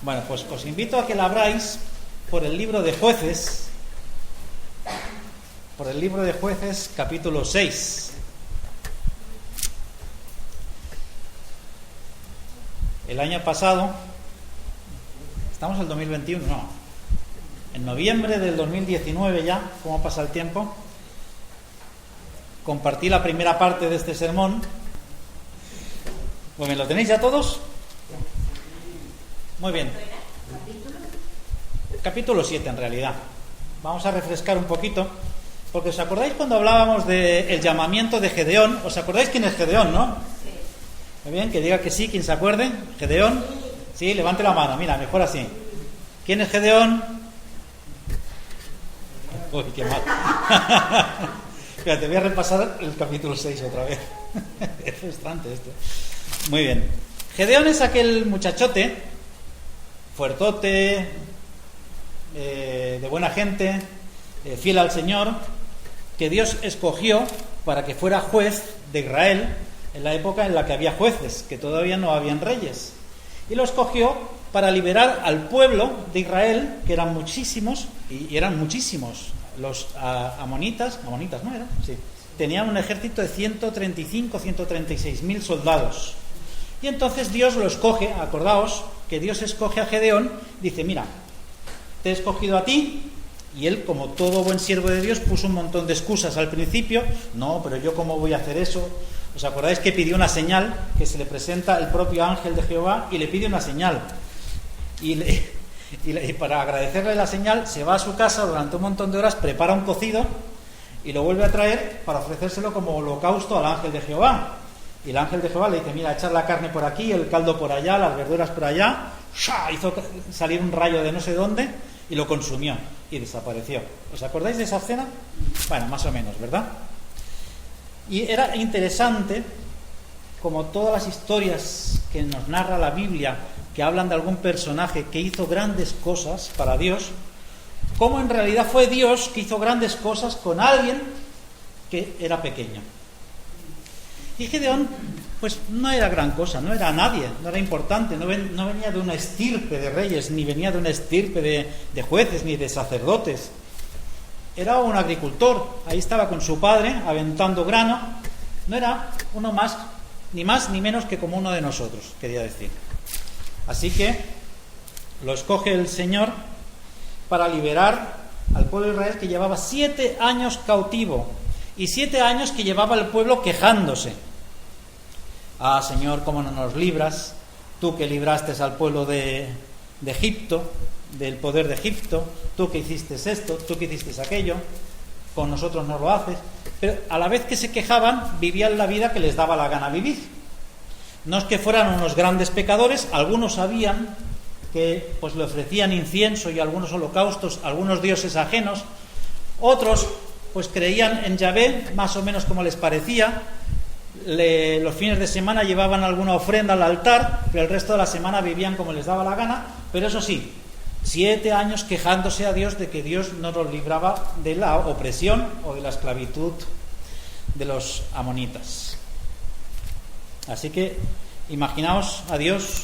Bueno, pues os invito a que la abráis por el libro de Jueces, capítulo 6. El año pasado, estamos en el 2021, no, en noviembre del 2019 ya, cómo pasa el tiempo, compartí la primera parte de este sermón. Pues, ¿lo tenéis ya todos? Muy bien. Capítulo 7 en realidad. Vamos a refrescar un poquito, porque ¿os acordáis cuando hablábamos del llamamiento de Gedeón? ¿Os acordáis quién es Gedeón, no? Sí. Muy bien, que diga que sí, quien se acuerde. ¿Gedeón? Sí, levante la mano, mira, mejor así. ¿Quién es Gedeón? Uy, qué mal. Fíjate, voy a repasar el capítulo 6 otra vez. Es frustrante esto. Muy bien. Gedeón es aquel muchachote, fuertote, de buena gente, fiel al Señor, que Dios escogió para que fuera juez de Israel en la época en la que había jueces, que todavía no habían reyes. Y lo escogió para liberar al pueblo de Israel, que eran muchísimos, y eran muchísimos. Los amonitas, ¿no eran? Sí. Tenían un ejército de 136.000 soldados. Y entonces Dios lo escoge, acordaos que Dios escoge a Gedeón, dice, mira, te he escogido a ti, y él, como todo buen siervo de Dios, puso un montón de excusas al principio. No, pero yo cómo voy a hacer eso. ¿Os acordáis que pidió una señal? Que se le presenta el propio ángel de Jehová y le pide una señal. Y para agradecerle la señal, se va a su casa durante un montón de horas, prepara un cocido y lo vuelve a traer para ofrecérselo como holocausto al ángel de Jehová. Y el ángel de Jehová le dice, mira, echar la carne por aquí, el caldo por allá, las verduras por allá. ¡Shah! Hizo salir un rayo de no sé dónde y lo consumió y desapareció. ¿Os acordáis de esa escena? Bueno, más o menos, ¿verdad? Y era interesante, como todas las historias que nos narra la Biblia, que hablan de algún personaje que hizo grandes cosas para Dios, cómo en realidad fue Dios que hizo grandes cosas con alguien que era pequeño. Y Gedeón, pues no era gran cosa, no era nadie, no era importante, no venía de una estirpe de reyes, ni venía de una estirpe de jueces, ni de sacerdotes. Era un agricultor, ahí estaba con su padre, aventando grano. No era uno más ni menos que como uno de nosotros, quería decir. Así que lo escoge el Señor para liberar al pueblo de Israel, que llevaba 7 años cautivo y 7 años que llevaba el pueblo quejándose. Ah, Señor, ¿cómo no nos libras? Tú que libraste al pueblo de Egipto, del poder de Egipto, tú que hiciste esto, tú que hiciste aquello, con nosotros no lo haces. Pero a la vez que se quejaban, vivían la vida que les daba la gana vivir. No es que fueran unos grandes pecadores, algunos sabían que pues le ofrecían incienso y algunos holocaustos a algunos dioses ajenos, otros pues creían en Yahvé más o menos como les parecía. Los fines de semana llevaban alguna ofrenda al altar, pero el resto de la semana vivían como les daba la gana. Pero eso sí, 7 años quejándose a Dios de que Dios no los libraba de la opresión o de la esclavitud de los amonitas. Así que imaginaos a Dios,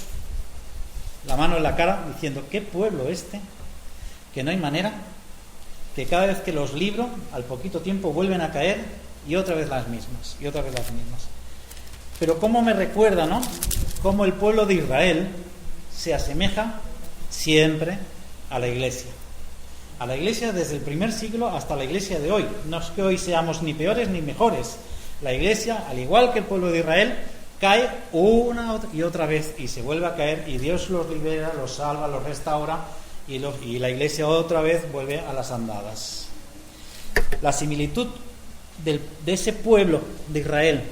la mano en la cara, diciendo, ¿qué pueblo este? Que no hay manera, que cada vez que los libro, al poquito tiempo vuelven a caer y otra vez las mismas, y otra vez las mismas. Pero cómo me recuerda, ¿no? Cómo el pueblo de Israel se asemeja siempre a la Iglesia. A la Iglesia desde el primer siglo hasta la Iglesia de hoy. No es que hoy seamos ni peores ni mejores. La Iglesia, al igual que el pueblo de Israel, cae una y otra vez y se vuelve a caer, y Dios los libera, los salva, los restaura, y la Iglesia otra vez vuelve a las andadas. La similitud de ese pueblo de Israel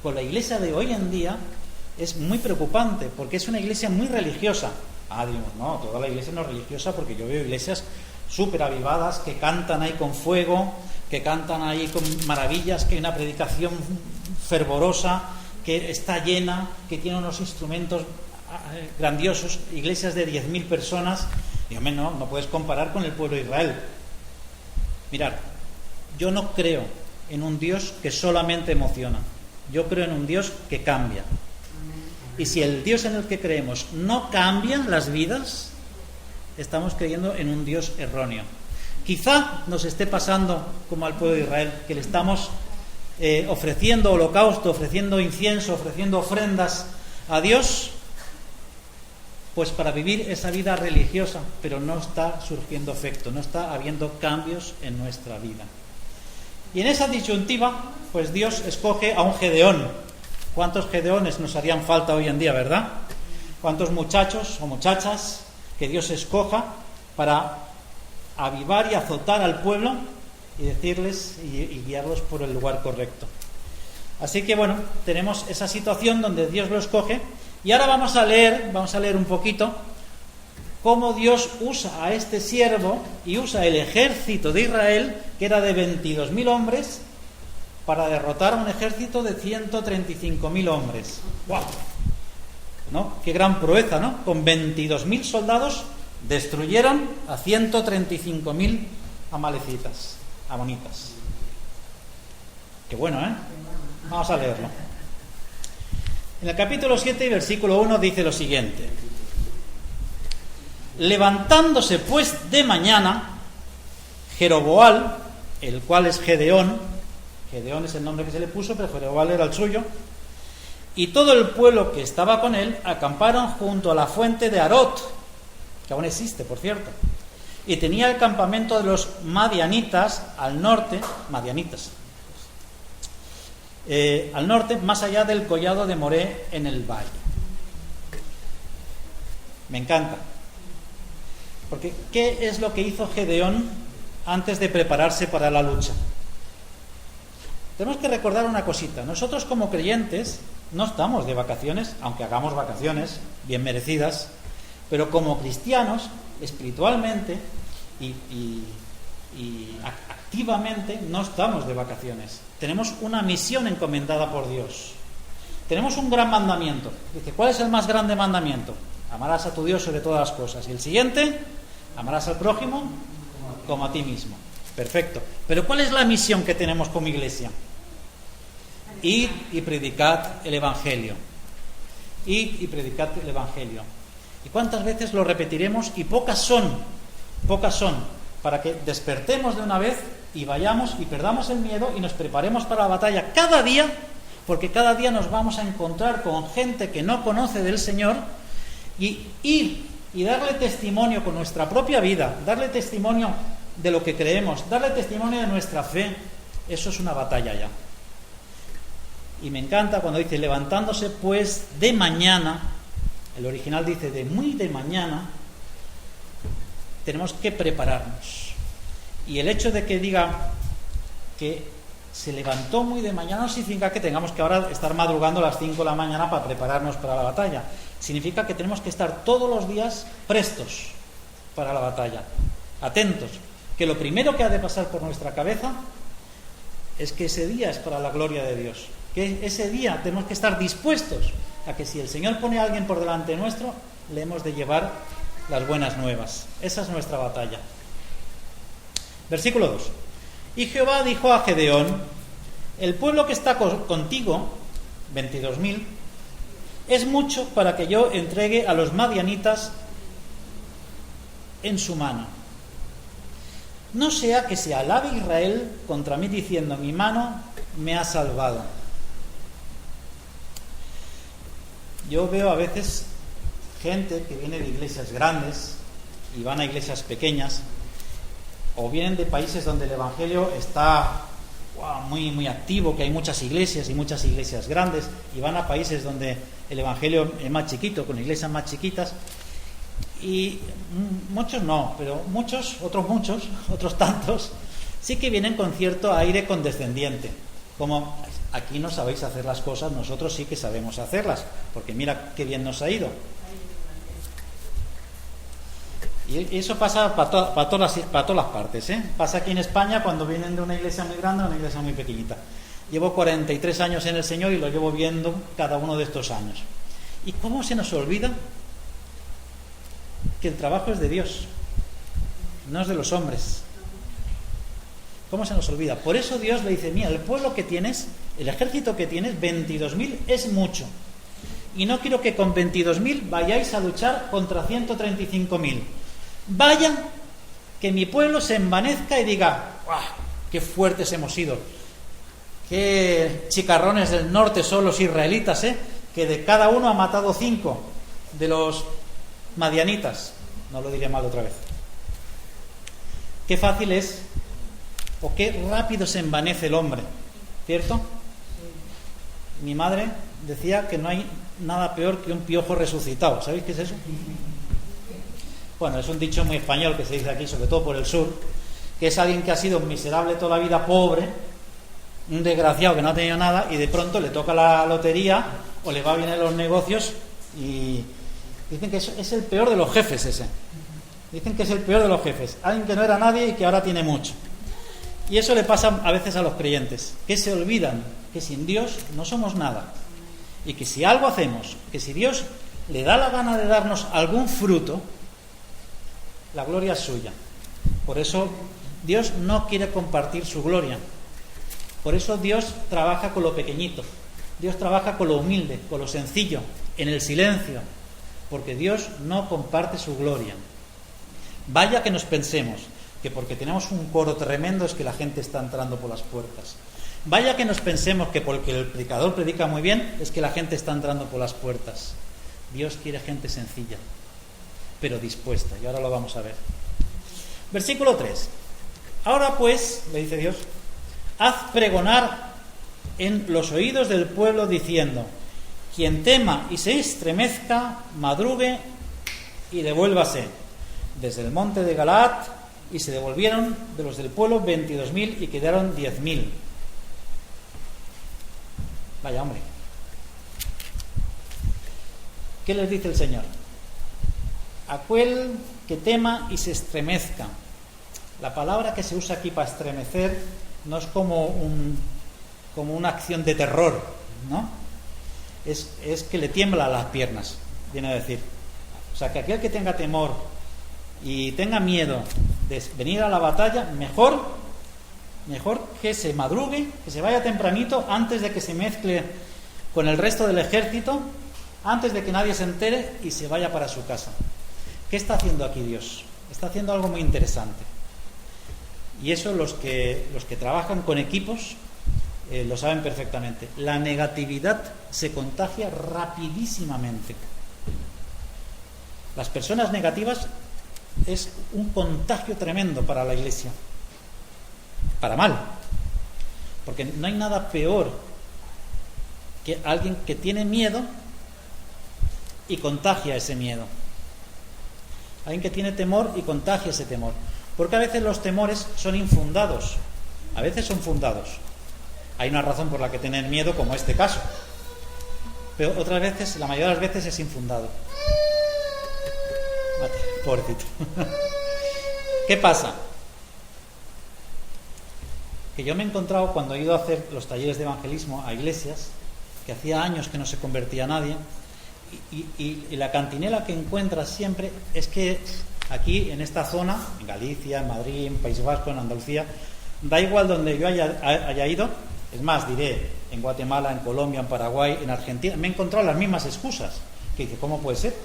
con la Iglesia de hoy en día es muy preocupante, porque es una iglesia muy religiosa. Digo, no, toda la iglesia no es religiosa, porque yo veo iglesias súper avivadas, que cantan ahí con fuego, que cantan ahí con maravillas, que hay una predicación fervorosa, que está llena, que tiene unos instrumentos grandiosos, iglesias de 10.000 personas. Y hombre, no puedes comparar con el pueblo de Israel. Mirad, yo no creo en un Dios que solamente emociona. Yo creo en un Dios que cambia. Y si el Dios en el que creemos no cambia las vidas, estamos creyendo en un Dios erróneo. Quizá nos esté pasando como al pueblo de Israel, que le estamos ofreciendo holocausto, ofreciendo incienso, ofreciendo ofrendas a Dios, pues para vivir esa vida religiosa, pero no está surgiendo efecto, no está habiendo cambios en nuestra vida. Y en esa disyuntiva, pues Dios escoge a un Gedeón. ¿Cuántos Gedeones nos harían falta hoy en día, verdad? ¿Cuántos muchachos o muchachas que Dios escoja para avivar y azotar al pueblo y decirles y guiarlos por el lugar correcto? Así que bueno, tenemos esa situación donde Dios lo escoge. Y ahora vamos a leer un poquito cómo Dios usa a este siervo y usa el ejército de Israel, que era de 22.000 hombres, para derrotar a un ejército de 135.000 hombres. ¡Wow! ¿No? Qué gran proeza, ¿no? Con 22.000 soldados destruyeron a 135.000 amonitas. Qué bueno, ¿eh? Vamos a leerlo. En el capítulo 7, versículo 1 dice lo siguiente: levantándose pues de mañana, Jeroboam, el cual es Gedeón es el nombre que se le puso, pero Jeroboam era el suyo, y todo el pueblo que estaba con él acamparon junto a la fuente de Arot, que aún existe, por cierto, y tenía el campamento de los madianitas al norte, más allá del collado de Moré en el valle. Me encanta, porque ¿qué es lo que hizo Gedeón antes de prepararse para la lucha? Tenemos que recordar una cosita. Nosotros como creyentes no estamos de vacaciones, aunque hagamos vacaciones bien merecidas, pero como cristianos, espiritualmente y activamente no estamos de vacaciones. Tenemos una misión encomendada por Dios. Tenemos un gran mandamiento. Dice, ¿cuál es el más grande mandamiento? Amarás a tu Dios sobre todas las cosas. Y el siguiente, amarás al prójimo como a ti mismo. Perfecto. Pero ¿cuál es la misión que tenemos como iglesia? Id y predicad el Evangelio. Id y predicad el Evangelio. ¿Y cuántas veces lo repetiremos? Y pocas son, para que despertemos de una vez y vayamos y perdamos el miedo y nos preparemos para la batalla cada día, porque cada día nos vamos a encontrar con gente que no conoce del Señor, y ir y darle testimonio con nuestra propia vida, darle testimonio de lo que creemos, darle testimonio de nuestra fe. Eso es una batalla ya. Y me encanta cuando dice levantándose pues de mañana. El original dice de muy de mañana. Tenemos que prepararnos. Y el hecho de que diga que se levantó muy de mañana no significa que tengamos que ahora estar madrugando a las 5 de la mañana para prepararnos para la batalla. Significa que tenemos que estar todos los días prestos para la batalla, atentos, que lo primero que ha de pasar por nuestra cabeza es que ese día es para la gloria de Dios, que ese día tenemos que estar dispuestos a que si el Señor pone a alguien por delante nuestro, le hemos de llevar las buenas nuevas. Esa es nuestra batalla. Versículo 2. Y Jehová dijo a Gedeón: el pueblo que está contigo, 22.000, es mucho para que yo entregue a los madianitas en su mano. No sea que se alabe Israel contra mí diciendo: mi mano me ha salvado. Yo veo a veces gente que viene de iglesias grandes y van a iglesias pequeñas, o vienen de países donde el evangelio está muy, muy activo, que hay muchas iglesias y muchas iglesias grandes, y van a países donde el evangelio es más chiquito, con iglesias más chiquitas, y muchos no, pero otros tantos, sí que vienen con cierto aire condescendiente, como aquí no sabéis hacer las cosas, nosotros sí que sabemos hacerlas, porque mira qué bien nos ha ido. Y eso pasa para todas las partes, ¿eh? Pasa aquí en España cuando vienen de una iglesia muy grande a una iglesia muy pequeñita. Llevo 43 años en el Señor y lo llevo viendo cada uno de estos años. ¿Y cómo se nos olvida que el trabajo es de Dios, no es de los hombres? ¿Cómo se nos olvida? Por eso Dios le dice: mira, el pueblo que tienes, el ejército que tienes, 22.000, es mucho. y no quiero que con 22.000 vayáis a luchar contra 135.000. Vaya que mi pueblo se envanezca y diga: ¡guau! ¡Qué fuertes hemos sido! ¡Qué chicarrones del norte son los israelitas, que de cada uno ha matado 5 de los madianitas! No lo diré mal otra vez. Qué fácil es, o qué rápido se envanece el hombre, ¿cierto? Mi madre decía que no hay nada peor que un piojo resucitado. ¿Sabéis qué es eso? Bueno, es un dicho muy español que se dice aquí, sobre todo por el sur, que es alguien que ha sido miserable toda la vida, pobre, un desgraciado que no ha tenido nada, y de pronto le toca la lotería o le va bien en los negocios, y dicen que es el peor de los jefes ese. Dicen que es el peor de los jefes, alguien que no era nadie y que ahora tiene mucho. Y eso le pasa a veces a los creyentes, que se olvidan que sin Dios no somos nada, y que si algo hacemos, que si Dios le da la gana de darnos algún fruto, la gloria es suya. Por eso Dios no quiere compartir su gloria. Por eso Dios trabaja con lo pequeñito, Dios trabaja con lo humilde, con lo sencillo, en el silencio, porque Dios no comparte su gloria. Vaya que nos pensemos que porque tenemos un coro tremendo es que la gente está entrando por las puertas. Vaya que nos pensemos que porque el predicador predica muy bien es que la gente está entrando por las puertas. Dios quiere gente sencilla, pero dispuesta, y ahora lo vamos a ver. Versículo 3. Ahora pues, le dice Dios, haz pregonar en los oídos del pueblo diciendo: quien tema y se estremezca, madrugue y devuélvase desde el monte de Galaad. Y se devolvieron de los del pueblo 22.000 y quedaron 10.000. Vaya hombre. ¿Qué les dice el Señor? Aquel que tema y se estremezca. La palabra que se usa aquí para estremecer no es como una acción de terror, ¿no? Es que le tiembla las piernas, viene a decir. O sea, que aquel que tenga temor y tenga miedo de venir a la batalla, mejor que se madrugue, que se vaya tempranito, antes de que se mezcle con el resto del ejército, antes de que nadie se entere, y se vaya para su casa. ¿Qué está haciendo aquí Dios? Está haciendo algo muy interesante. Y eso los que trabajan con equipos lo saben perfectamente. La negatividad se contagia rapidísimamente. Las personas negativas es un contagio tremendo para la iglesia, para mal, porque no hay nada peor que alguien que tiene miedo y contagia ese miedo, alguien que tiene temor y contagia ese temor, porque a veces los temores son infundados, a veces son fundados, hay una razón por la que tener miedo, como este caso, pero otras veces, la mayoría de las veces, es infundado. Pobrecito. ¿Qué pasa? Que yo me he encontrado, cuando he ido a hacer los talleres de evangelismo a iglesias, que hacía años que no se convertía nadie, y la cantinela que encuentras siempre es que aquí, en esta zona, en Galicia, en Madrid, en País Vasco, en Andalucía, da igual donde yo haya ido, es más, diré, en Guatemala, en Colombia, en Paraguay, en Argentina, me he encontrado las mismas excusas, que dice, ¿cómo puede ser?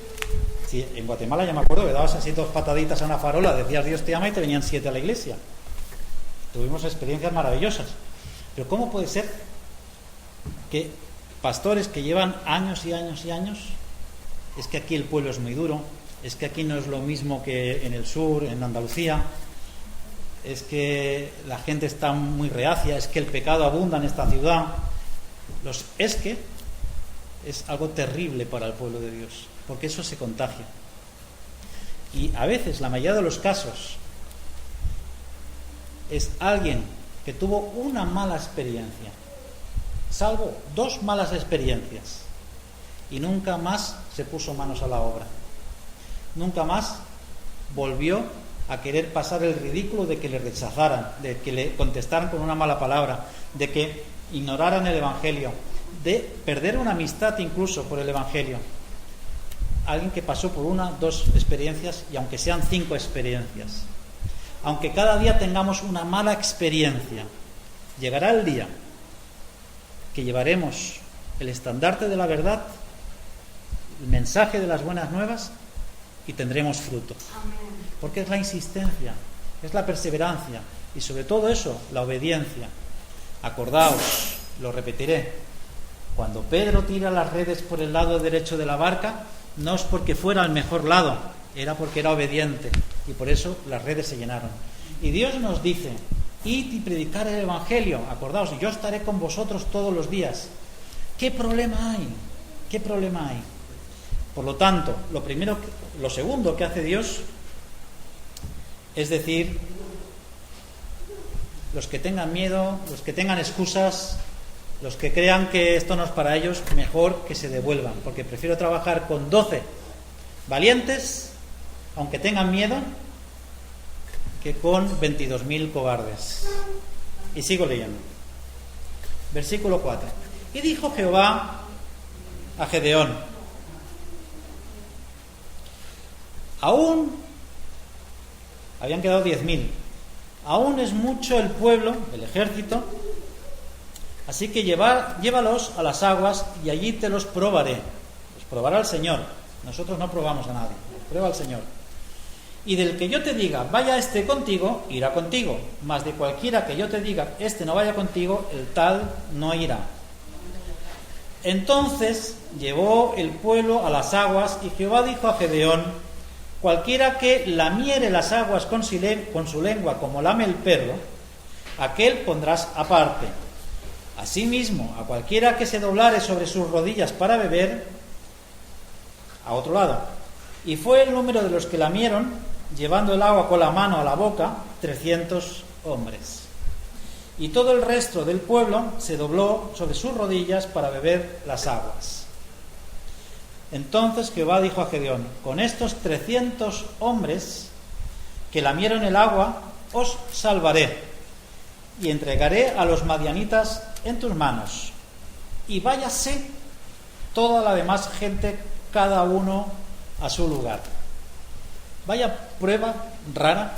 Si en Guatemala ya me acuerdo que dabas así 2 pataditas a una farola, decías Dios te ama y te venían 7 a la iglesia. Tuvimos experiencias maravillosas. Pero ¿cómo puede ser que pastores que llevan años y años y años, es que aquí el pueblo es muy duro, es que aquí no es lo mismo que en el sur, en Andalucía, es que la gente está muy reacia, es que el pecado abunda en esta ciudad? Es que es algo terrible para el pueblo de Dios, porque eso se contagia. Y a veces, la mayoría de los casos, es alguien que tuvo una mala experiencia, salvo 2 malas experiencias, y nunca más se puso manos a la obra, nunca más volvió a querer pasar el ridículo de que le rechazaran, de que le contestaran con una mala palabra, de que ignoraran el Evangelio, de perder una amistad incluso por el Evangelio. Alguien que pasó por 1, 2 experiencias, y aunque sean 5 experiencias, aunque cada día tengamos una mala experiencia, llegará el día que llevaremos el estandarte de la verdad el mensaje de las buenas nuevas y tendremos fruto. Porque es la insistencia, es la perseverancia y sobre todo eso, la obediencia. Acordaos, lo repetiré, cuando Pedro tira las redes por el lado derecho de la barca, no es porque fuera el mejor lado, era porque era obediente y por eso las redes se llenaron. Y Dios nos dice: id y predicar el Evangelio. Acordaos, yo estaré con vosotros todos los días. ¿Qué problema hay? ¿Qué problema hay? Por lo tanto, lo segundo que hace Dios es decir, los que tengan miedo, los que tengan excusas, los que crean que esto no es para ellos, mejor que se devuelvan, porque prefiero trabajar con 12 valientes, aunque tengan miedo, que con 22.000 cobardes. Y sigo leyendo. Versículo 4. Y dijo Jehová a Gedeón: aún habían quedado 10.000, aún es mucho el pueblo, el ejército, así que llévalos a las aguas y allí te los probaré. Los probará el Señor. Nosotros no probamos a nadie, los prueba el Señor. Y del que yo te diga, vaya este contigo, irá contigo. Mas de cualquiera que yo te diga, este no vaya contigo, el tal no irá. Entonces llevó el pueblo a las aguas, y Jehová dijo a Gedeón: cualquiera que lamiere las aguas con su lengua como lame el perro, aquel pondrás aparte. Asimismo, a cualquiera que se doblare sobre sus rodillas para beber, a otro lado. Y fue el número de los que lamieron, llevando el agua con la mano a la boca, 300 hombres. Y todo el resto del pueblo se dobló sobre sus rodillas para beber las aguas. Entonces Jehová dijo a Gedeón: con estos 300 hombres que lamieron el agua, os salvaré, y entregaré a los madianitas en tus manos. Y váyase toda la demás gente, cada uno a su lugar. Vaya prueba rara.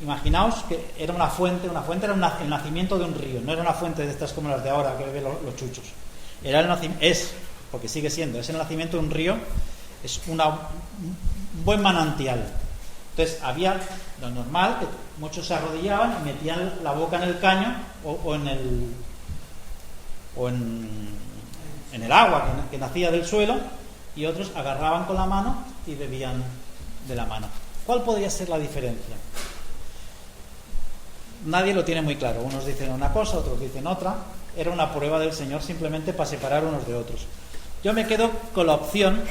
Imaginaos que era una fuente era el nacimiento de un río, no era una fuente de estas como las de ahora que beben los chuchos. Porque sigue siendo, es el nacimiento de un río, es un buen manantial. Entonces había lo normal, que muchos se arrodillaban y metían la boca en el caño o en el agua que nacía del suelo, y otros agarraban con la mano y bebían de la mano. ¿Cuál podría ser la diferencia? Nadie lo tiene muy claro. Unos dicen una cosa, otros dicen otra. Era una prueba del Señor simplemente para separar unos de otros. Yo me quedo con la opción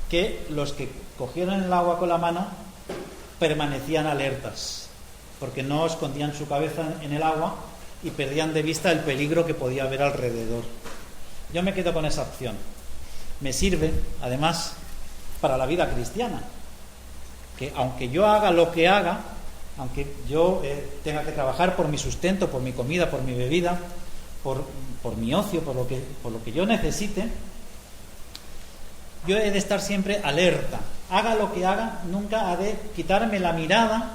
que los que cogieron el agua con la mano permanecían alertas, porque no escondían su cabeza en el agua y perdían de vista el peligro que podía haber alrededor. Yo me quedo con esa opción. Me sirve, además, para la vida cristiana, que aunque yo haga lo que haga, aunque yo tenga que trabajar por mi sustento, por mi comida, por mi bebida, por mi ocio, por lo que yo necesite, yo he de estar siempre alerta. Haga lo que haga, nunca ha de quitarme la mirada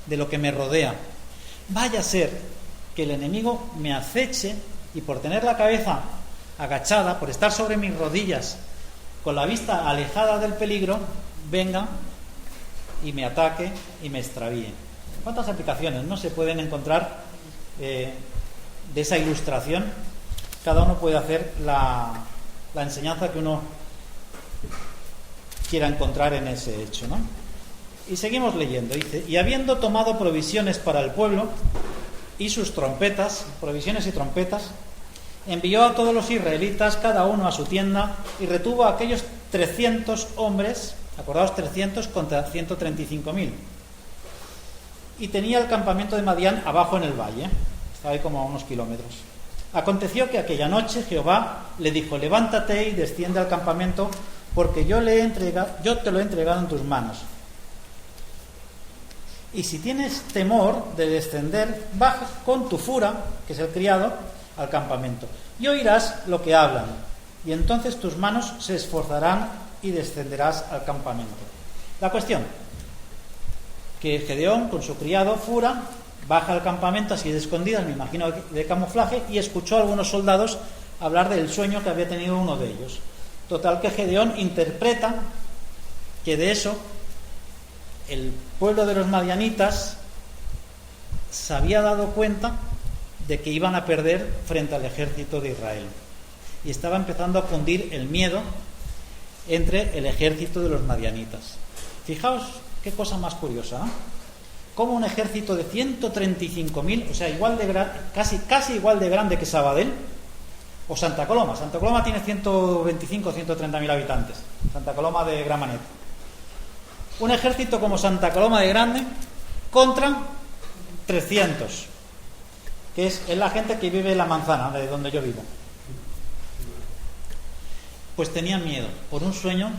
de lo que me rodea. Vaya a ser que el enemigo me aceche y por tener la cabeza agachada, por estar sobre mis rodillas, con la vista alejada del peligro, venga y me ataque y me extravíe. ¿Cuántas aplicaciones no se pueden encontrar de esa ilustración? Cada uno puede hacer la enseñanza que uno quiera encontrar en ese hecho, ¿no? Y seguimos leyendo. Dice: y habiendo tomado provisiones para el pueblo y sus trompetas, provisiones y trompetas, envió a todos los israelitas, cada uno a su tienda, y retuvo a aquellos 300 hombres, acordaos, 300 contra 135.000. Y tenía el campamento de Madián abajo en el valle, estaba ahí como a unos kilómetros. Aconteció que aquella noche Jehová le dijo: levántate y desciende al campamento, porque yo te lo he entregado en tus manos. Y si tienes temor de descender, baja con tu fura, que es el criado, al campamento, y oirás lo que hablan, y entonces tus manos se esforzarán y descenderás al campamento. La cuestión, que Gedeón con su criado Fura baja al campamento así de escondidas, me imagino de camuflaje, y escuchó a algunos soldados hablar del sueño que había tenido uno de ellos. Total que Gedeón interpreta que de eso el pueblo de los madianitas se había dado cuenta de que iban a perder frente al ejército de Israel. Y estaba empezando a cundir el miedo entre el ejército de los madianitas. Fijaos qué cosa más curiosa, ¿no? Como un ejército de 135.000, o sea, casi igual de grande que Sabadell o Santa Coloma. Santa Coloma tiene 125 o 130.000 habitantes. Santa Coloma de Gramenet. Un ejército como Santa Coloma de grande contra 300, que es la gente que vive en la manzana de donde yo vivo. Pues tenían miedo por un sueño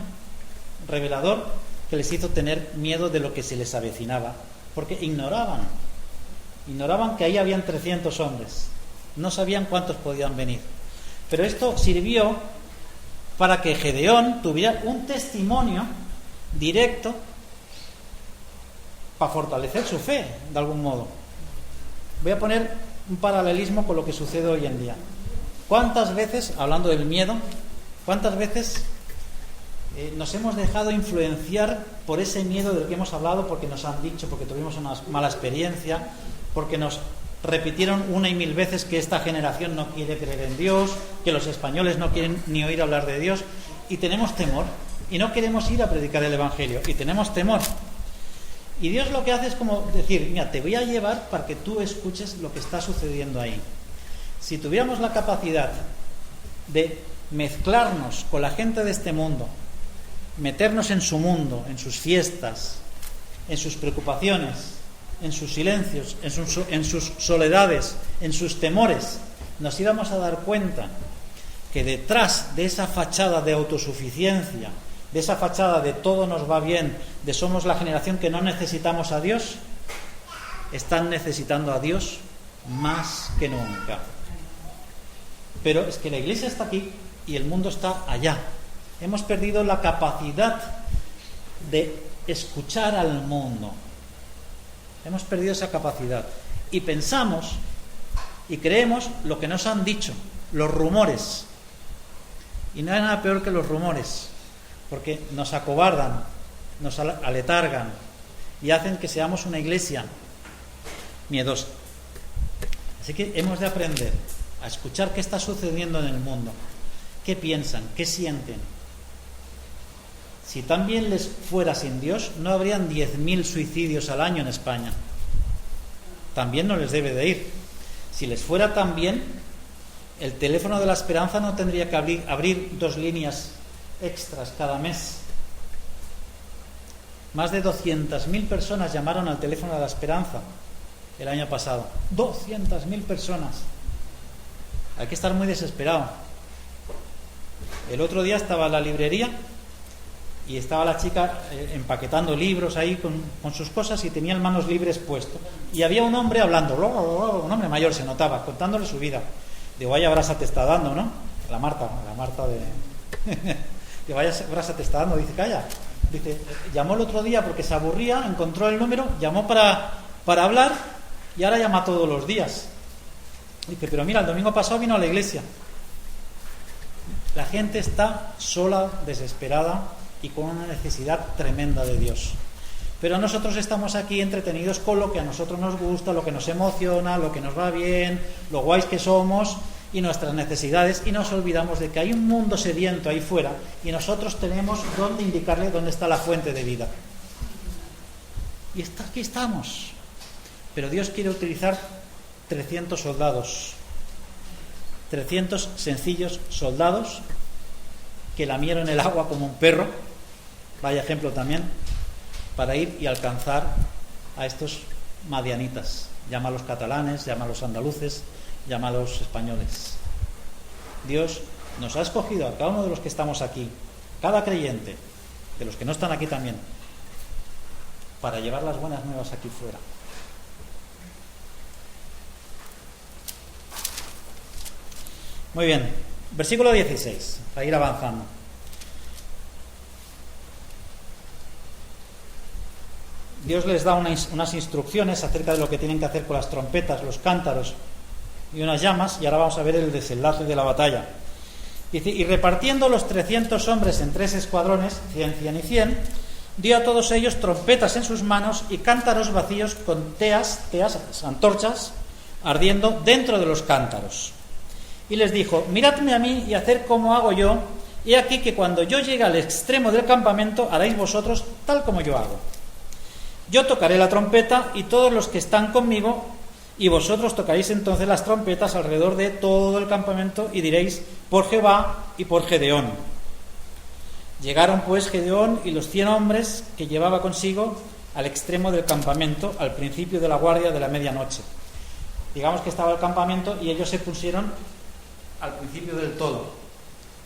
revelador que les hizo tener miedo de lo que se les avecinaba, porque ignoraban que ahí habían 300 hombres, no sabían cuántos podían venir. Pero esto sirvió para que Gedeón tuviera un testimonio directo para fortalecer su fe, de algún modo. Voy a poner un paralelismo con lo que sucede hoy en día. ¿Cuántas veces, hablando del miedo, nos hemos dejado influenciar por ese miedo del que hemos hablado, porque nos han dicho, porque tuvimos una mala experiencia, porque nos repitieron una y mil veces que esta generación no quiere creer en Dios, que los españoles no quieren ni oír hablar de Dios, y tenemos temor, y no queremos ir a predicar el Evangelio, y tenemos temor. Y Dios lo que hace es como decir, mira, te voy a llevar para que tú escuches lo que está sucediendo ahí. Si tuviéramos la capacidad de mezclarnos con la gente de este mundo, meternos en su mundo, en sus fiestas, en sus preocupaciones, en sus silencios, en sus soledades, en sus temores, nos íbamos a dar cuenta que detrás de esa fachada de autosuficiencia, de esa fachada de todo nos va bien, de somos la generación que no necesitamos a Dios, están necesitando a Dios más que nunca. Pero es que la iglesia está aquí y el mundo está allá. Hemos perdido la capacidad de escuchar al mundo. Hemos perdido esa capacidad. Y pensamos y creemos lo que nos han dicho, los rumores. Y no hay nada peor que los rumores, porque nos acobardan, nos aletargan y hacen que seamos una iglesia miedosa. Así que hemos de aprender a escuchar qué está sucediendo en el mundo, qué piensan, qué sienten. Si tan bien les fuera sin Dios, no habrían 10.000 suicidios al año en España. También no les debe de ir. Si les fuera tan bien, el teléfono de la esperanza no tendría que abrir 2 líneas extras cada mes. Más de 200.000 personas llamaron al teléfono de la esperanza el año pasado. 200.000 personas. Hay que estar muy desesperado. El otro día estaba en la librería y estaba la chica empaquetando libros ahí con sus cosas y tenía manos libres puesto. Y había un hombre hablando, un hombre mayor se notaba, contándole su vida. Digo, vaya brasa te está dando, ¿no? La Marta de... Digo, vaya brasa te está dando. Dice, calla. Dice, llamó el otro día porque se aburría, encontró el número, llamó para hablar y ahora llama todos los días. Dice, pero mira, el domingo pasado vino a la iglesia. La gente está sola, desesperada y con una necesidad tremenda de Dios. Pero nosotros estamos aquí entretenidos con lo que a nosotros nos gusta, lo que nos emociona, lo que nos va bien, lo guays que somos y nuestras necesidades, y nos olvidamos de que hay un mundo sediento ahí fuera y nosotros tenemos dónde indicarle dónde está la fuente de vida. Y aquí estamos. Pero Dios quiere utilizar 300 soldados, 300 sencillos soldados que lamieron el agua como un perro, vaya ejemplo también, para ir y alcanzar a estos madianitas, llámalos catalanes, llámalos andaluces, llámalos españoles. Dios nos ha escogido a cada uno de los que estamos aquí, cada creyente, de los que no están aquí también, para llevar las buenas nuevas aquí fuera. Muy bien, versículo 16, para ir avanzando. Dios les da unas instrucciones acerca de lo que tienen que hacer con las trompetas, los cántaros y unas llamas, y ahora vamos a ver el desenlace de la batalla. Dice, y repartiendo los 300 hombres en 3 escuadrones, 100, 100 y 100, dio a todos ellos trompetas en sus manos y cántaros vacíos con teas, antorchas, ardiendo dentro de los cántaros. Y les dijo, miradme a mí y haced como hago yo, y aquí que cuando yo llegue al extremo del campamento haréis vosotros tal como yo hago. Yo tocaré la trompeta y todos los que están conmigo, y vosotros tocaréis entonces las trompetas alrededor de todo el campamento y diréis, por Jehová y por Gedeón. Llegaron pues Gedeón y los 100 hombres que llevaba consigo al extremo del campamento, al principio de la guardia de la medianoche. Digamos que estaba el campamento y ellos se pusieron al principio del todo.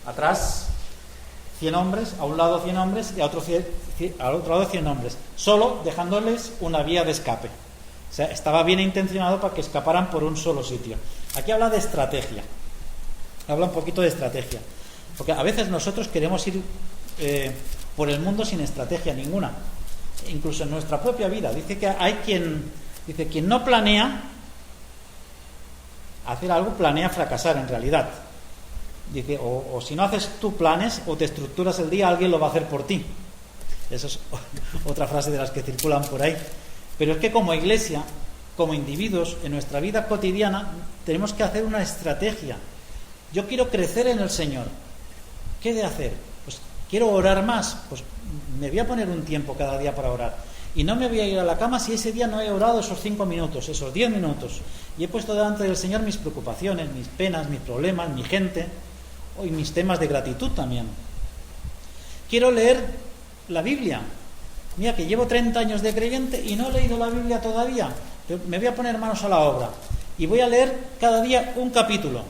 Atrás 100 hombres, a un lado 100 hombres y al otro lado 100 hombres, solo dejándoles una vía de escape. O sea, estaba bien intencionado para que escaparan por un solo sitio. Aquí habla de estrategia. Habla un poquito de estrategia. Porque a veces nosotros queremos ir por el mundo sin estrategia ninguna. Incluso en nuestra propia vida. Dice que hay quien no planea hacer algo, planea fracasar en realidad. Dice, o si no haces tú planes o te estructuras el día, alguien lo va a hacer por ti. Esa es otra frase de las que circulan por ahí. Pero es que como iglesia, como individuos, en nuestra vida cotidiana, tenemos que hacer una estrategia. Yo quiero crecer en el Señor. ¿Qué he de hacer? Pues quiero orar más. Pues me voy a poner un tiempo cada día para orar. Y no me voy a ir a la cama si ese día no he orado esos 5 minutos, esos 10 minutos. Y he puesto delante del Señor mis preocupaciones, mis penas, mis problemas, mi gente, y mis temas de gratitud también. Quiero leer la Biblia. Mira que llevo 30 años de creyente y no he leído la Biblia todavía. Pero me voy a poner manos a la obra. Y voy a leer cada día un capítulo.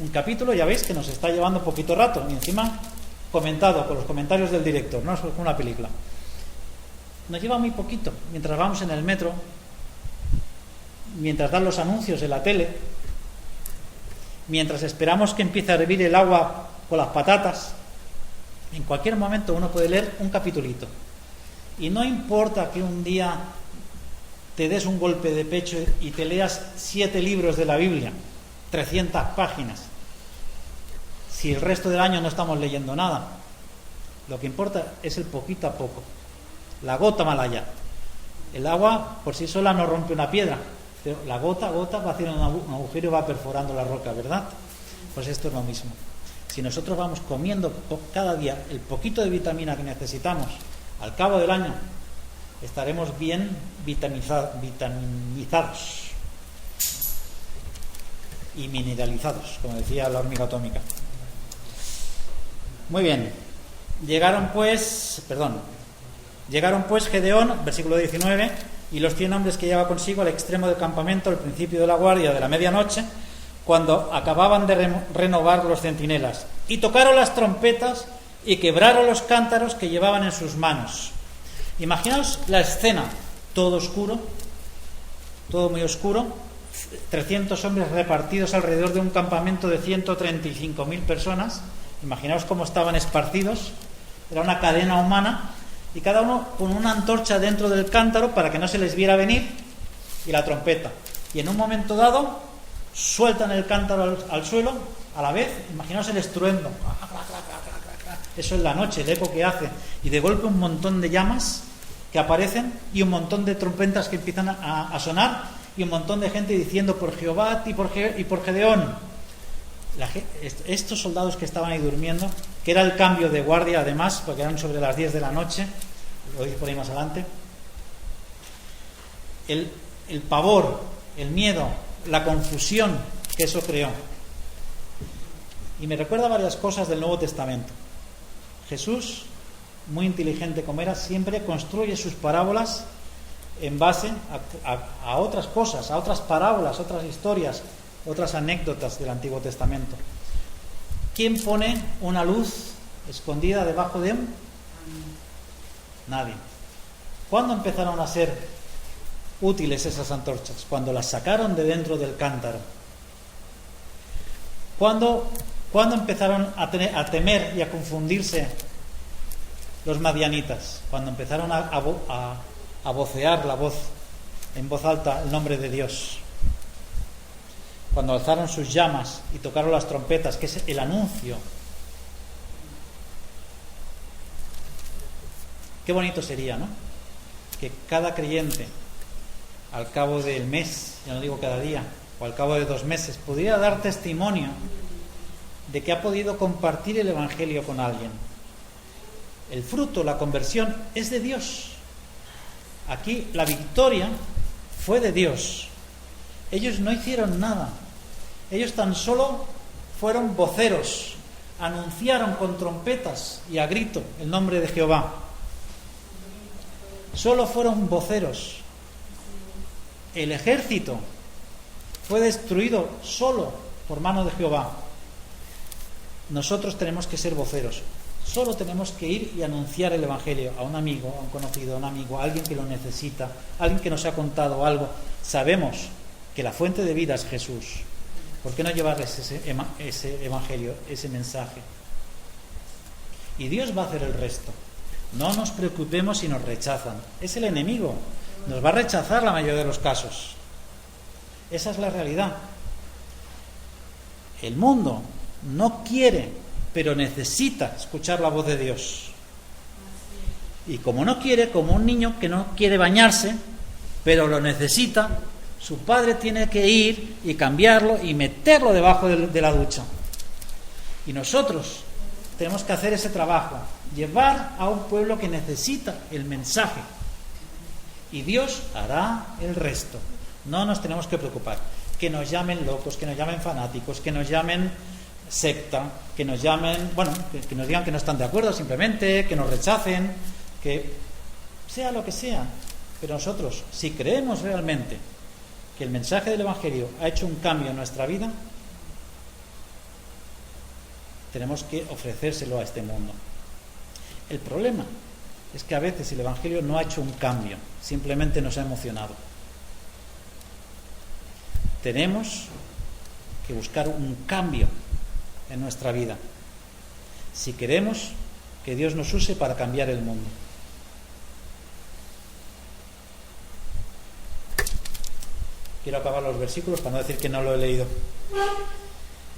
Un capítulo, ya veis que nos está llevando poquito rato. Y encima comentado con los comentarios del director, no es como una película. Nos lleva muy poquito. Mientras vamos en el metro, mientras dan los anuncios en la tele, mientras esperamos que empiece a hervir el agua con las patatas, en cualquier momento uno puede leer un capitulito. Y no importa que un día te des un golpe de pecho y te leas 7 libros de la Biblia, 300 páginas, si el resto del año no estamos leyendo nada. Lo que importa es el poquito a poco, la gota malaya. El agua por sí sola no rompe una piedra, pero la gota a gota va haciendo un agujero y va perforando la roca, ¿verdad? Pues esto es lo mismo. Si nosotros vamos comiendo cada día el poquito de vitamina que necesitamos, al cabo del año estaremos bien vitaminizados y mineralizados, como decía la hormiga atómica. Muy bien. Llegaron pues Gedeón, versículo 19, y los 100 hombres que llevaba consigo al extremo del campamento al principio de la guardia de la medianoche, cuando acababan de renovar los centinelas, y tocaron las trompetas y quebraron los cántaros que llevaban en sus manos. Imaginaos la escena, todo oscuro, todo muy oscuro, 300 hombres repartidos alrededor de un campamento de 135.000 personas. Imaginaos cómo estaban esparcidos, era una cadena humana, y cada uno con una antorcha dentro del cántaro para que no se les viera venir, y la trompeta. Y en un momento dado sueltan el cántaro al suelo, a la vez, imaginaos el estruendo. Eso es la noche, el eco que hace, y de golpe un montón de llamas que aparecen y un montón de trompetas que empiezan a sonar, y un montón de gente diciendo por Jehová y por Gedeón. Estos soldados que estaban ahí durmiendo, que era el cambio de guardia además, porque eran sobre las 10 de la noche, lo dice por ahí más adelante, el pavor, el miedo, la confusión que eso creó. Y me recuerda varias cosas del Nuevo Testamento. Jesús, muy inteligente como era, siempre construye sus parábolas en base a otras cosas, a otras parábolas, otras historias, otras anécdotas del Antiguo Testamento. ¿Quién pone una luz escondida debajo de un? Nadie. ¿Cuándo empezaron a ser útiles esas antorchas? Cuando las sacaron de dentro del cántaro. ¿Cuándo empezaron a temer y a confundirse los madianitas? Cuando empezaron a vocear la voz, en voz alta, el nombre de Dios. Cuando alzaron sus llamas y tocaron las trompetas, que es el anuncio Qué bonito sería, ¿no? Que cada creyente, al cabo del mes, ya no digo cada día, o al cabo de 2 meses, pudiera dar testimonio de que ha podido compartir el Evangelio con alguien. El fruto, la conversión, es de Dios. Aquí la victoria fue de Dios. Ellos no hicieron nada. Ellos tan solo fueron voceros, anunciaron con trompetas y a grito el nombre de Jehová. Solo fueron voceros. El ejército fue destruido solo por mano de Jehová. Nosotros tenemos que ser voceros. Solo tenemos que ir y anunciar el Evangelio a un amigo, a un conocido, a un amigo, a alguien que lo necesita, a alguien que nos ha contado algo. Sabemos que la fuente de vida es Jesús. ¿Por qué no llevarles ese Evangelio, ese mensaje? Y Dios va a hacer el resto. No nos preocupemos si nos rechazan. Es el enemigo. Nos va a rechazar la mayoría de los casos. Esa es la realidad. El mundo no quiere, pero necesita escuchar la voz de Dios. Y como no quiere, como un niño que no quiere bañarse, pero lo necesita, su padre tiene que ir y cambiarlo y meterlo debajo de la ducha. Y nosotros tenemos que hacer ese trabajo, llevar a un pueblo que necesita el mensaje. Y Dios hará el resto. No nos tenemos que preocupar. Que nos llamen locos, que nos llamen fanáticos, que nos llamen secta, que nos llamen, que nos digan que no están de acuerdo simplemente, que nos rechacen, que sea lo que sea. Pero nosotros, si creemos realmente que el mensaje del Evangelio ha hecho un cambio en nuestra vida, tenemos que ofrecérselo a este mundo. El problema es que a veces el Evangelio no ha hecho un cambio, simplemente nos ha emocionado. Tenemos que buscar un cambio en nuestra vida si queremos que Dios nos use para cambiar el mundo. Quiero acabar los versículos para no decir que no lo he leído.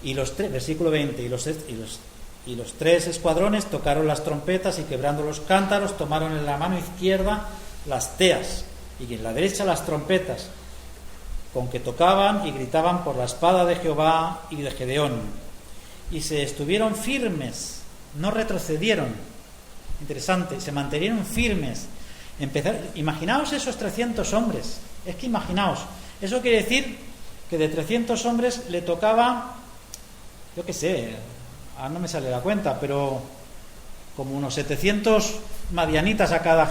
Y versículo 20, y los 3 escuadrones tocaron las trompetas y quebrando los cántaros tomaron en la mano izquierda las teas y en la derecha las trompetas, con que tocaban y gritaban por la espada de Jehová y de Gedeón. Y se estuvieron firmes, no retrocedieron. Interesante, se mantuvieron firmes. Imaginaos esos 300 hombres. Es que imaginaos. Eso quiere decir que de 300 hombres le tocaba, yo qué sé, ahora no me sale la cuenta, pero como unos 700 madianitas a cada.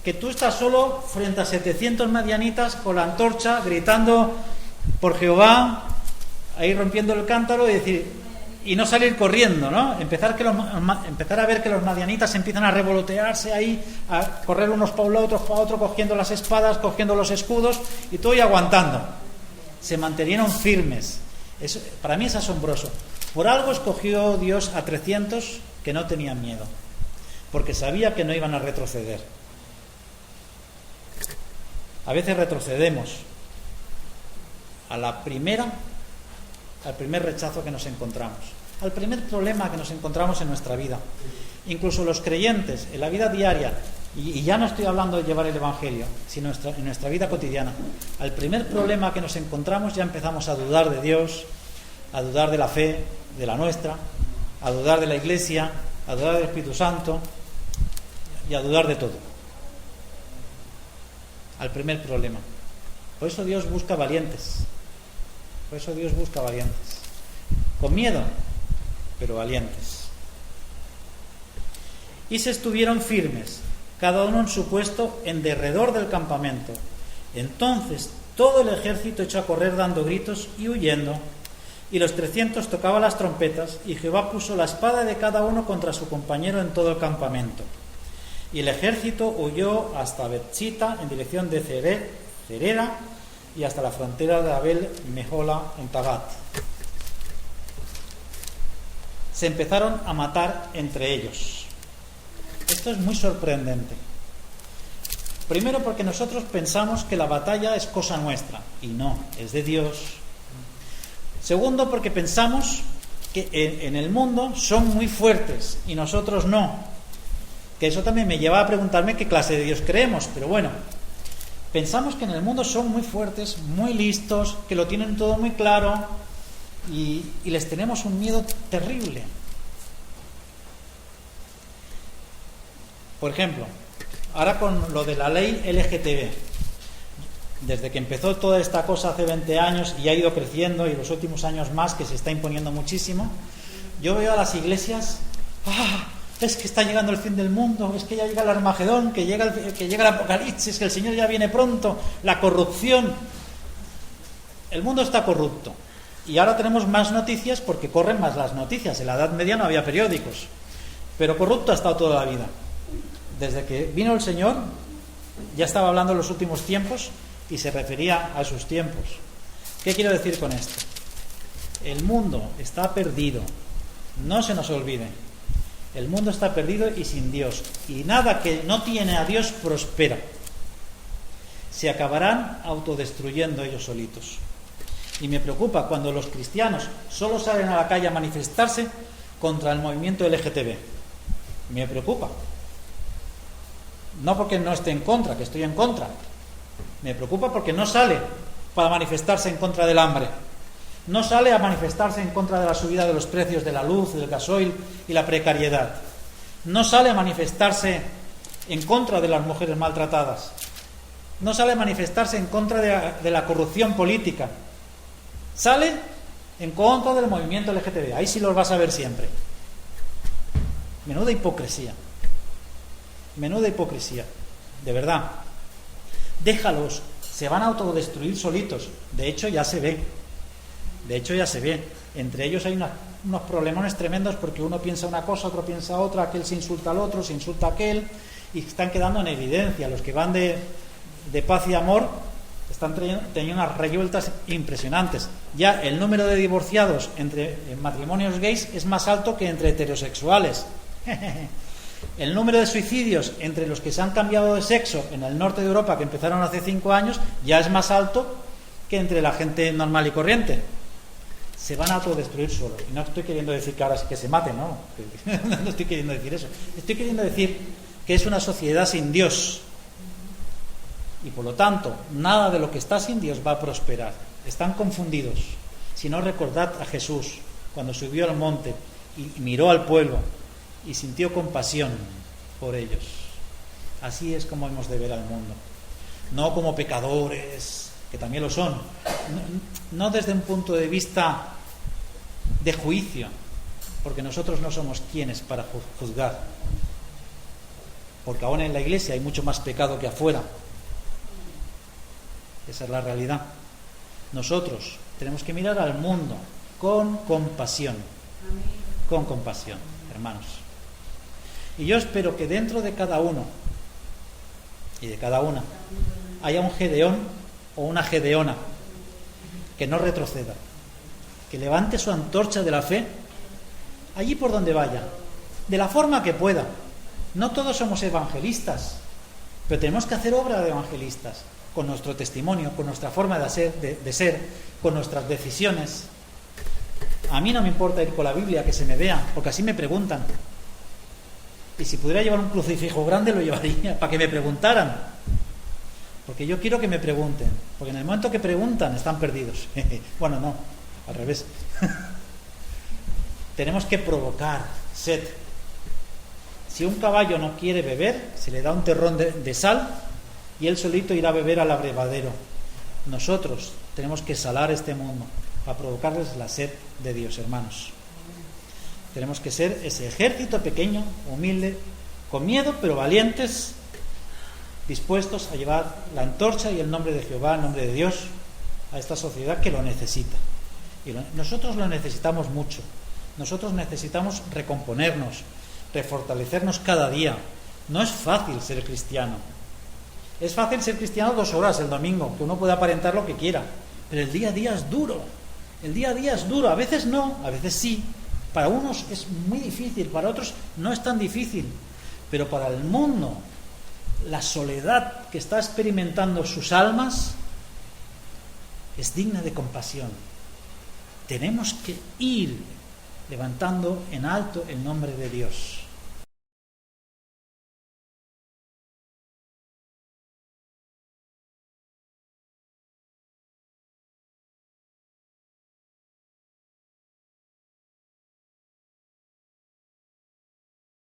Que tú estás solo frente a 700 madianitas con la antorcha gritando por Jehová, ahí rompiendo el cántaro y no salir corriendo, ¿no? Empezar a ver que los madianitas empiezan a revolotearse ahí, a correr unos para un lado, otros para otro, cogiendo las espadas, cogiendo los escudos y todo y aguantando. Se mantuvieron firmes. Eso, para mí es asombroso. Por algo escogió Dios a 300 que no tenían miedo, porque sabía que no iban a retroceder. A veces retrocedemos al primer rechazo que nos encontramos, al primer problema que nos encontramos en nuestra vida. Incluso los creyentes, en la vida diaria, y ya no estoy hablando de llevar el Evangelio, sino en nuestra vida cotidiana, al primer problema que nos encontramos ya empezamos a dudar de Dios, a dudar de la fe, de la nuestra, a dudar de la Iglesia, a dudar del Espíritu Santo y a dudar de todo. Al primer problema. Por eso Dios busca valientes. Con miedo, pero valientes. Y se estuvieron firmes, cada uno en su puesto en derredor del campamento. Entonces todo el ejército echó a correr dando gritos y huyendo. Y los 300 tocaban las trompetas, y Jehová puso la espada de cada uno contra su compañero en todo el campamento. Y el ejército huyó hasta Betzita en dirección de Cerera y hasta la frontera de Abel Mehola en Tabat. Se empezaron a matar entre ellos. Esto es muy sorprendente. Primero porque nosotros pensamos que la batalla es cosa nuestra, y no, es de Dios. Segundo porque pensamos que en el mundo son muy fuertes y nosotros no. Que eso también me lleva a preguntarme qué clase de Dios creemos, pero bueno, pensamos que en el mundo son muy fuertes, muy listos, que lo tienen todo muy claro y les tenemos un miedo terrible. Por ejemplo, ahora con lo de la ley LGTB, desde que empezó toda esta cosa hace 20 años y ha ido creciendo, y los últimos años más, que se está imponiendo muchísimo, yo veo a las iglesias, es que está llegando el fin del mundo, es que ya llega el Armagedón, que llega el Apocalipsis, que el Señor ya viene pronto, la corrupción. El mundo está corrupto. Y ahora tenemos más noticias porque corren más las noticias. En la Edad Media no había periódicos. Pero corrupto ha estado toda la vida. Desde que vino el Señor, ya estaba hablando de los últimos tiempos y se refería a sus tiempos. ¿Qué quiero decir con esto? El mundo está perdido. No se nos olvide. El mundo está perdido y sin Dios. Y nada que no tiene a Dios prospera. Se acabarán autodestruyendo ellos solitos. Y me preocupa cuando los cristianos solo salen a la calle a manifestarse contra el movimiento LGTB. Me preocupa. No porque no esté en contra, que estoy en contra. Me preocupa porque no sale para manifestarse en contra del hambre. No sale a manifestarse en contra de la subida de los precios de la luz, del gasoil y la precariedad. No sale a manifestarse en contra de las mujeres maltratadas. No sale a manifestarse en contra de la corrupción política. Sale en contra del movimiento LGTB. Ahí sí los vas a ver siempre. Menuda hipocresía. Menuda hipocresía. De verdad. Déjalos. Se van a autodestruir solitos. De hecho, ya se ve. Entre ellos hay unos problemones tremendos porque uno piensa una cosa, otro piensa otra, aquel se insulta al otro, se insulta a aquel, y están quedando en evidencia. Los que van de paz y amor están teniendo unas revueltas impresionantes. Ya el número de divorciados entre matrimonios gays es más alto que entre heterosexuales. El número de suicidios entre los que se han cambiado de sexo en el norte de Europa, que empezaron hace 5 años, ya es más alto que entre la gente normal y corriente. Se van a autodestruir solos. Y no estoy queriendo decir que ahora sí que se maten, no. No estoy queriendo decir eso. Estoy queriendo decir que es una sociedad sin Dios. Y por lo tanto, nada de lo que está sin Dios va a prosperar. Están confundidos. Si no, recordad a Jesús cuando subió al monte y miró al pueblo y sintió compasión por ellos. Así es como hemos de ver al mundo. No como pecadores, que también lo son. No desde un punto de vista de juicio, porque nosotros no somos quienes para juzgar. Porque aún en la iglesia hay mucho más pecado que afuera. Esa es la realidad. Nosotros tenemos que mirar al mundo con compasión. Con compasión, hermanos. Y yo espero que dentro de cada uno y de cada una haya un Gedeón o una Gedeona que no retroceda, que levante su antorcha de la fe allí por donde vaya, de la forma que pueda. No todos somos evangelistas, pero tenemos que hacer obra de evangelistas, con nuestro testimonio, con nuestra forma de ser, con nuestras decisiones. A mí no me importa ir con la Biblia, que se me vea, porque así me preguntan. Y si pudiera llevar un crucifijo grande, lo llevaría, para que me preguntaran. Porque yo quiero que me pregunten, porque en el momento que preguntan están perdidos. Bueno, no, al revés. Tenemos que provocar sed. Si un caballo no quiere beber, se le da un terrón de sal y él solito irá a beber al abrevadero. Nosotros tenemos que salar este mundo para provocarles la sed de Dios, hermanos. Tenemos que ser ese ejército pequeño, humilde, con miedo pero valientes, dispuestos a llevar la antorcha y el nombre de Jehová, el nombre de Dios, a esta sociedad que lo necesita. Y nosotros lo necesitamos mucho. Nosotros necesitamos recomponernos, refortalecernos cada día. No es fácil ser cristiano. Es fácil ser cristiano 2 horas el domingo, que uno puede aparentar lo que quiera, pero el día a día es duro. El día a día es duro, a veces no, a veces sí. Para unos es muy difícil, para otros no es tan difícil, pero para el mundo, la soledad que está experimentando sus almas es digna de compasión. Tenemos que ir levantando en alto el nombre de Dios.